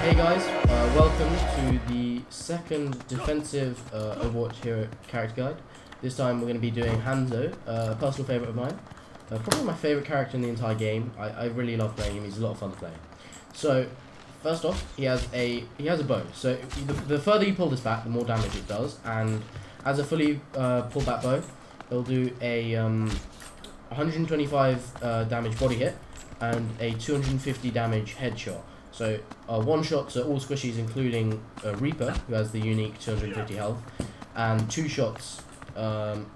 Hey guys, welcome to the second defensive Overwatch hero character guide. This time we're going to be doing Hanzo, a personal favourite of mine. Probably my favourite character in the entire game. I really love playing him, he's a lot of fun to play. So, first off, he has a bow. So the further you pull this back, the more damage it does. And as a fully pulled back bow, it'll do a 125 damage body hit and a 250 damage headshot. So one shot to all squishies, including Reaper, who has the unique 250 health, and two shots all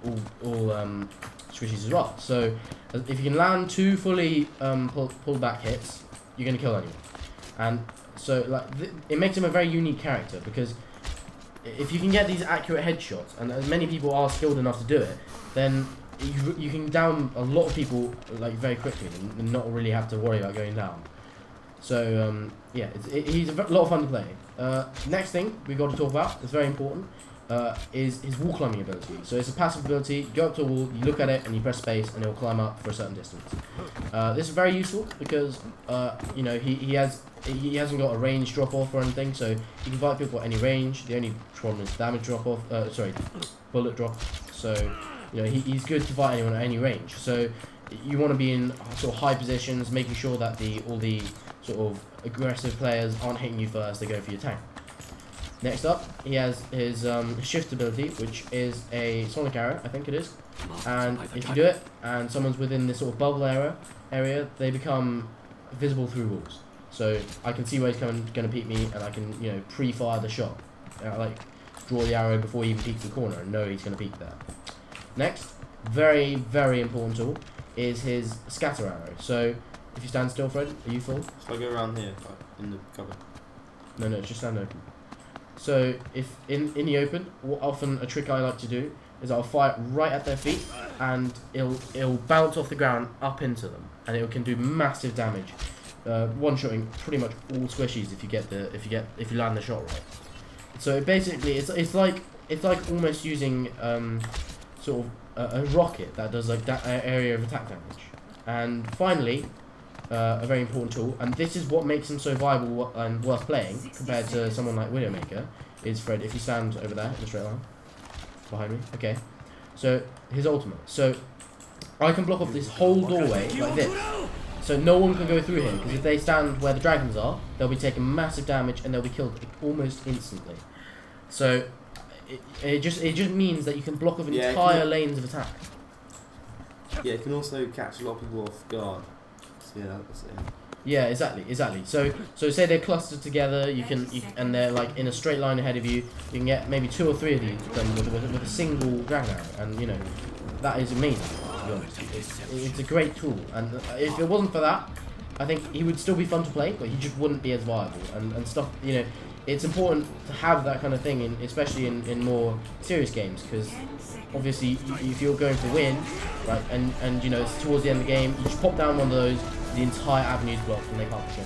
squishies as well. So if you can land two fully pulled back hits, you're gonna kill anyone. And so it makes him a very unique character, because if you can get these accurate headshots, and as many people are skilled enough to do it, then you can down a lot of people very quickly and not really have to worry about going down. So yeah, he's a lot of fun to play. Next thing we've got to talk about, it's very important, is his wall climbing ability. So it's a passive ability. You go up to a wall, you look at it, and you press space, and it will climb up for a certain distance. This is very useful because you know he hasn't got a range drop off or anything, so you can fight people at any range. The only problem is damage drop off. Bullet drop. So you know he's good to fight anyone at any range. So you want to be in sort of high positions, making sure that all the sort of aggressive players aren't hitting you first, they go for your tank. Next up, he has his shift ability, which is a sonic arrow, I think it is. And if you do it, and someone's within this sort of bubble area, they become visible through walls. So I can see where he's going to peek me, and I can pre-fire the shot. Draw the arrow before he even peeks the corner, and know he's going to peek there. Next, very, very important tool, is his scatter arrow. So if you stand still, Fred, are you full? So I go around here, in the cover. No, just stand open. So if in the open, often a trick I like to do is I'll fire right at their feet, and it'll bounce off the ground up into them, and it can do massive damage, one-shotting pretty much all squishies if you land the shot right. So basically, it's like almost using sort of a rocket that does that area of attack damage. And finally, a very important tool, and this is what makes him so viable and worth playing compared to someone like Widowmaker, is Fred, if you stand over there in a straight line behind me. Okay, so his ultimate. So I can block off this whole doorway like this, so no one can go through here, because if they stand where the dragons are, they'll be taking massive damage and they'll be killed almost instantly. So it just means that you can block off entire lanes of attack. Yeah, it can also catch a lot of people off guard. So yeah, that's it. Yeah, exactly. So say they're clustered together, and they're like in a straight line ahead of you. You can get maybe 2 or 3 of these done with a single dragon arrow, and that is amazing. To be honest, it's a great tool, and if it wasn't for that, I think he would still be fun to play, but he just wouldn't be as viable and stuff. It's important to have that kind of thing, especially in more serious games, because obviously if you're going for win, right, and it's towards the end of the game, you just pop down one of those, the entire avenue's blocked and they can't push in.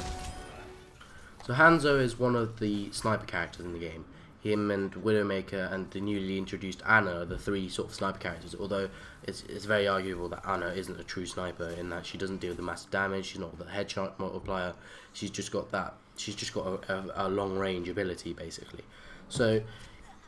So Hanzo is one of the sniper characters in the game. Him and Widowmaker and the newly introduced Anna are the 3 sort of sniper characters, although it's very arguable that Anna isn't a true sniper in that she doesn't deal the massive damage, she's not the headshot multiplier, she's just got a long range ability basically. So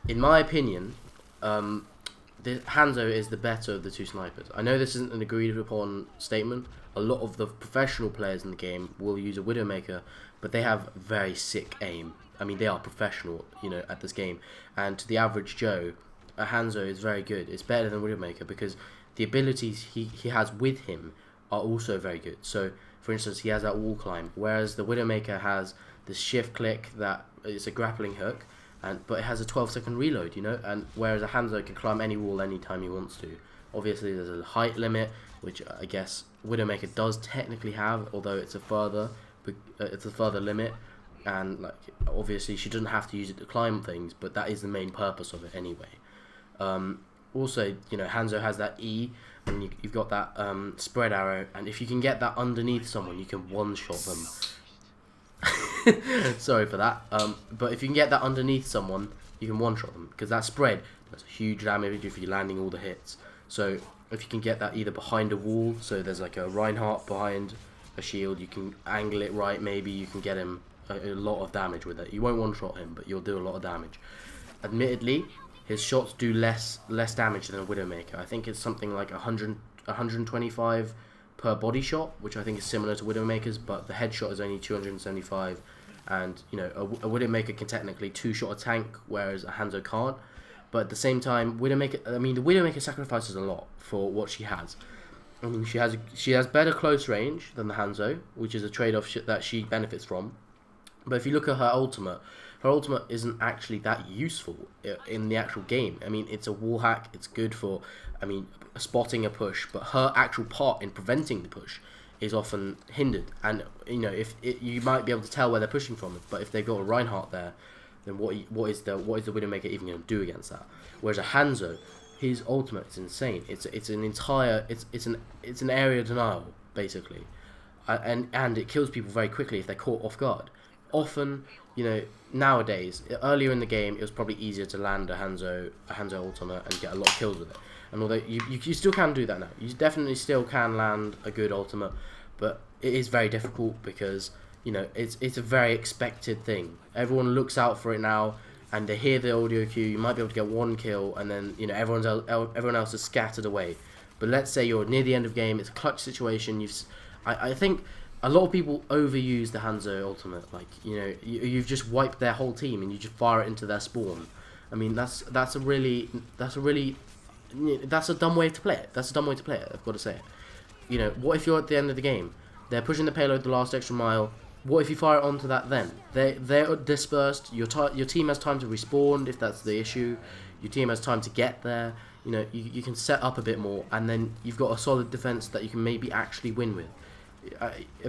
in my opinion, Hanzo is the better of the 2 snipers. I know this isn't an agreed upon statement. A lot of the professional players in the game will use a Widowmaker, but they have very sick aim. I mean, they are professional, at this game. And to the average Joe, a Hanzo is very good. It's better than Widowmaker because the abilities he has with him are also very good. So, for instance, he has that wall climb, whereas the Widowmaker has this shift click that is a grappling hook, but it has a 12-second reload, and whereas a Hanzo can climb any wall anytime he wants to. Obviously, there's a height limit, which I guess Widowmaker does technically have, although it's a further limit, and obviously she doesn't have to use it to climb things, but that is the main purpose of it anyway. Also, Hanzo has that E, and you've got that spread arrow, and if you can get that underneath someone, you can one-shot them. Sorry for that. But if you can get that underneath someone, you can one-shot them, because that spread does huge damage if you're landing all the hits. So if you can get that either behind a wall, so there's like a Reinhardt behind a shield, you can angle it right, maybe you can get him a lot of damage with it. You won't one-shot him, but you'll do a lot of damage. Admittedly, his shots do less damage than a Widowmaker. I think it's something like 125 per body shot, which I think is similar to Widowmaker's, but the headshot is only 275, and you know a Widowmaker can technically two-shot a tank, whereas a Hanzo can't. But at the same time, the Widowmaker sacrifices a lot for what she has. I mean, she has better close range than the Hanzo, which is a trade-off that she benefits from. But if you look at her ultimate isn't actually that useful in the actual game. I mean, it's a wall hack. It's good for, I mean, spotting a push, but her actual part in preventing the push is often hindered. And you know, you might be able to tell where they're pushing from, but if they've got a Reinhardt there, then what is the Widowmaker even going to do against that? Whereas a Hanzo, his ultimate is insane. It's an area denial basically, and it kills people very quickly if they're caught off guard. Often, you know, nowadays, earlier in the game, it was probably easier to land a Hanzo ultimate and get a lot of kills with it. And although you still can do that now, you definitely still can land a good ultimate, but it is very difficult because, you know, it's a very expected thing. Everyone looks out for it now, and they hear the audio cue. You might be able to get one kill, and then, you know, everyone else is scattered away. But let's say you're near the end of the game, it's a clutch situation. I think a lot of people overuse the Hanzo ultimate. Like, you know, you've just wiped their whole team and you just fire it into their spawn. I mean, that's a dumb way to play it. That's a dumb way to play it. I've got to say it. You know, what if you're at the end of the game? They're pushing the payload the last extra mile. What if you fire it onto that then? They're dispersed. Your team has time to respawn if that's the issue. Your team has time to get there. You know, you can set up a bit more, and then you've got a solid defense that you can maybe actually win with.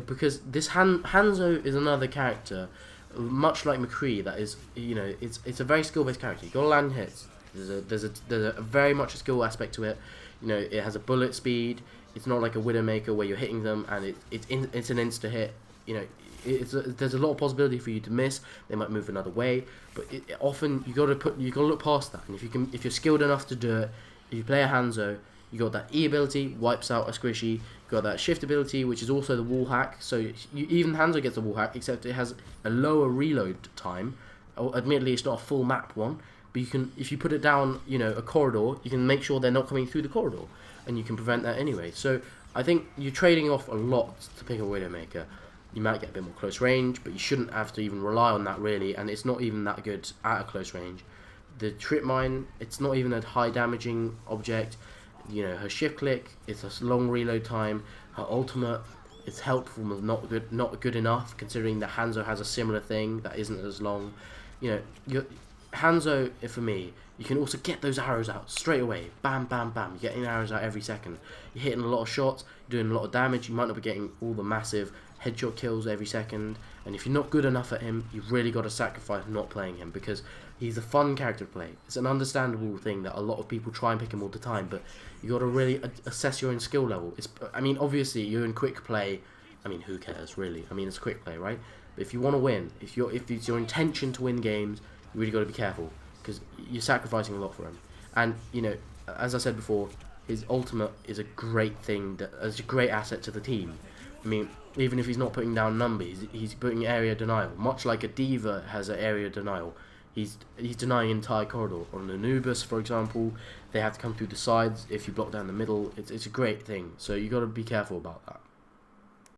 Because this Hanzo is another character, much like McCree, that is, you know, it's a very skill-based character. You got to land hits. There's a very much a skill aspect to it. You know, it has a bullet speed. It's not like a Widowmaker where you're hitting them and it's an insta hit. You know, there's a lot of possibility for you to miss. They might move another way, but often you got to look past that. And if you're skilled enough to do it, if you play a Hanzo, you got that E ability, wipes out a squishy. You got that shift ability, which is also the wall hack. So even Hanzo gets the wall hack, except it has a lower reload time. Admittedly, it's not a full map one, but if you put it down, you know, a corridor, you can make sure they're not coming through the corridor, and you can prevent that anyway. So I think you're trading off a lot to pick a Widowmaker. You might get a bit more close range, but you shouldn't have to even rely on that really, and it's not even that good at a close range. The trip mine, it's not even a high damaging object. You know, her shift click, it's a long reload time. Her ultimate, it's helpful but not good enough, considering that Hanzo has a similar thing that isn't as long. You know, Hanzo, for me, you can also get those arrows out straight away. Bam, bam, bam. You're getting arrows out every second. You're hitting a lot of shots, you're doing a lot of damage. You might not be getting all the massive headshot kills every second. And if you're not good enough at him, you've really got to sacrifice not playing him, because he's a fun character to play. It's an understandable thing that a lot of people try and pick him all the time, but you got to really assess your own skill level. I mean, obviously, you're in quick play. I mean, who cares, really? I mean, it's quick play, right? But if you want to win, if it's your intention to win games, you really got to be careful, because you're sacrificing a lot for him. And, you know, as I said before, his ultimate is a great thing, it's a great asset to the team. I mean, even if he's not putting down numbers, he's putting area denial. Much like a D.Va has an area denial. He's denying entire corridor. On Anubis, for example, they have to come through the sides. If you block down the middle, it's a great thing. So you got to be careful about that.